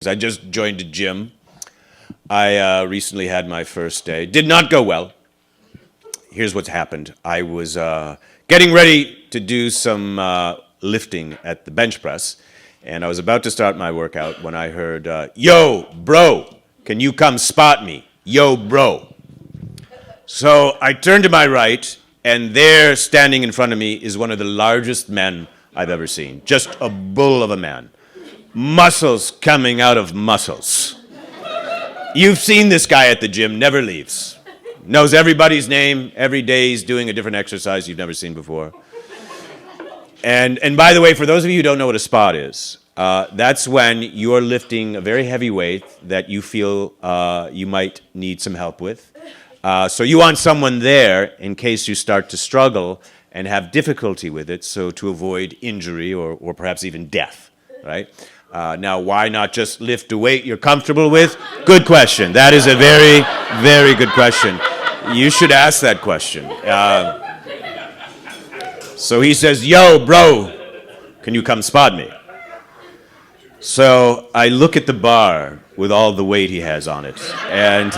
I just joined a gym. I recently had my first day. Did not go well. Here's what's happened. I was getting ready to do some lifting at the bench press, and I was about to start my workout when I heard, "Yo, bro, can you come spot me? Yo, bro." So I turned to my right, and there, standing in front of me, is one of the largest men I've ever seen. Just a bull of a man. Muscles coming out of muscles. You've seen this guy at the gym, never leaves. Knows everybody's name, every day he's doing a different exercise you've never seen before. And by the way, for those of you who don't know what a spot is, that's when you're lifting a very heavy weight that you feel you might need some help with. So you want someone there in case you start to struggle and have difficulty with it, so to avoid injury or perhaps even death, right? Now, why not just lift a weight you're comfortable with? Good question. That is a very, very good question. You should ask that question. So he says, "Yo, bro, can you come spot me?" So I look at the bar with all the weight he has on it, and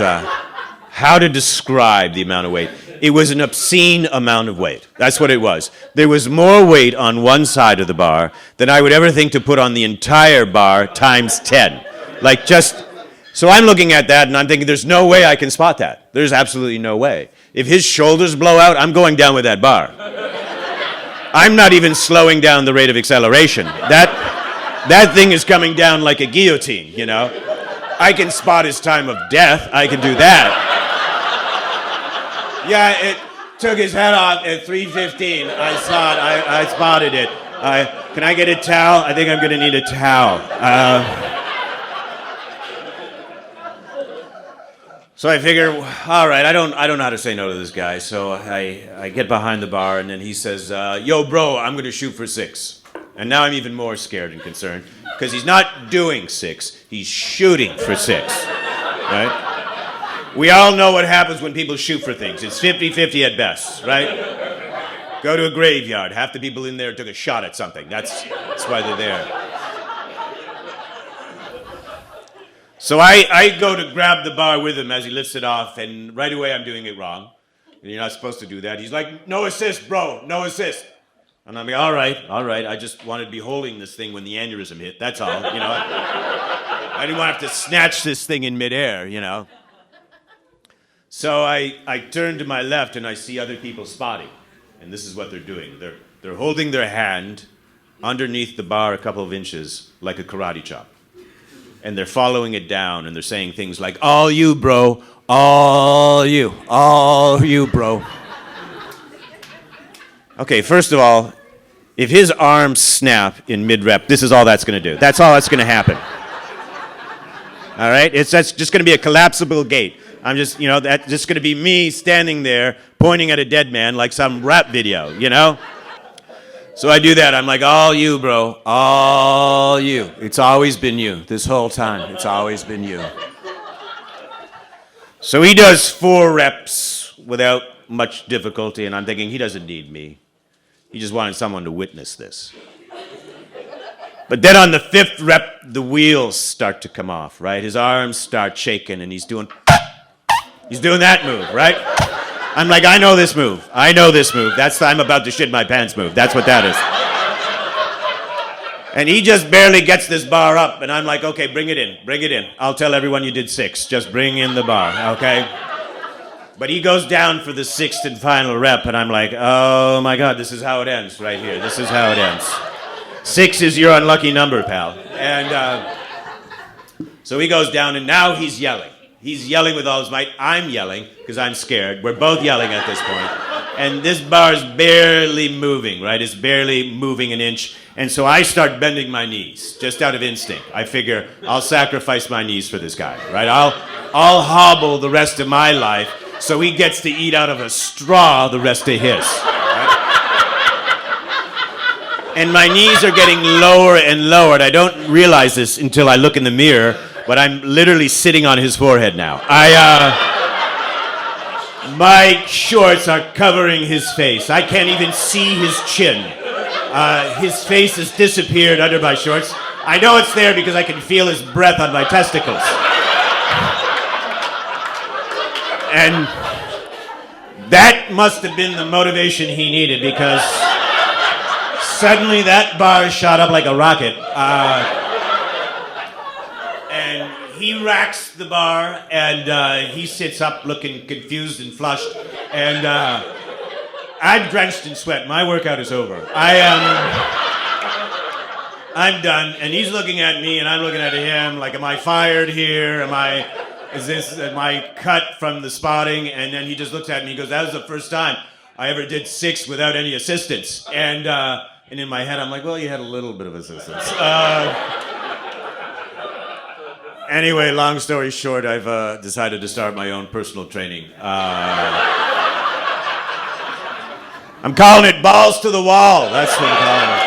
how to describe the amount of weight. It was an obscene amount of weight. That's what it was. There was more weight on one side of the bar than I would ever think to put on the entire bar times 10. Like just, so I'm looking at that and I'm thinking there's no way I can spot that. There's absolutely no way. If his shoulders blow out, I'm going down with that bar. I'm not even slowing down the rate of acceleration. That thing is coming down like a guillotine, you know? I can spot his time of death. I can do that. Yeah, it took his head off at 3:15. I saw it. I spotted it. Can I get a towel? I think I'm going to need a towel. So I figure, all right, I don't know how to say no to this guy. So I get behind the bar, and then he says, "Yo, bro, I'm going to shoot for 6." And now I'm even more scared and concerned because he's not doing 6. He's shooting for 6, right? We all know what happens when people shoot for things. It's 50-50 at best, right? Go to a graveyard. Half the people in there took a shot at something. That's why they're there. So I go to grab the bar with him as he lifts it off, and right away I'm doing it wrong. And you're not supposed to do that. He's like, "No assist, bro, no assist." And I'm like, all right. I just wanted to be holding this thing when the aneurysm hit. That's all, you know. I didn't want to have to snatch this thing in midair, you know. So I turn to my left and I see other people spotting. And this is what they're doing. They're holding their hand underneath the bar a couple of inches like a karate chop. And they're following it down and they're saying things like, "All you, bro. All you, bro." Okay, first of all, if his arms snap in mid-rep, this is all that's going to do. That's all that's going to happen. All right? That's just going to be a collapsible gait. I'm just, that's just going to be me standing there pointing at a dead man like some rap video, you know? So I do that. I'm like, "All you, bro. All you. It's always been you. This whole time, it's always been you." So he does 4 reps without much difficulty, and I'm thinking he doesn't need me. He just wanted someone to witness this. But then on the 5th rep, the wheels start to come off, right? His arms start shaking, and he's doing that move, right? I'm like, I know this move. That's the I'm about to shit my pants move. That's what that is. And he just barely gets this bar up, and I'm like, okay, bring it in. I'll tell everyone you did 6. Just bring in the bar, okay? But he goes down for the 6th and final rep, and I'm like, oh my God, this is how it ends right here. This is how it ends. 6 is your unlucky number, pal. And so he goes down, and now he's yelling. He's yelling with all his might. I'm yelling because I'm scared. We're both yelling at this point. And this bar's barely moving, right? It's barely moving an inch. And so I start bending my knees, just out of instinct. I figure I'll sacrifice my knees for this guy, right? I'll hobble the rest of my life so he gets to eat out of a straw the rest of his. Right? And my knees are getting lower and lower. And I don't realize this until I look in the mirror, but I'm literally sitting on his forehead now. My shorts are covering his face. I can't even see his chin. His face has disappeared under my shorts. I know it's there because I can feel his breath on my testicles. And that must have been the motivation he needed, because suddenly that bar shot up like a rocket. And he racks the bar, and he sits up looking confused and flushed. And I'm drenched in sweat. My workout is over. I'm done. And he's looking at me, and I'm looking at him like, am I fired here? Am I cut from the spotting? And then he just looks at me and he goes, that was the first time I ever did 6 without any assistance. And in my head, I'm like, well, you had a little bit of assistance. Anyway, long story short, I've decided to start my own personal training. I'm calling it balls to the wall. That's what I'm calling it.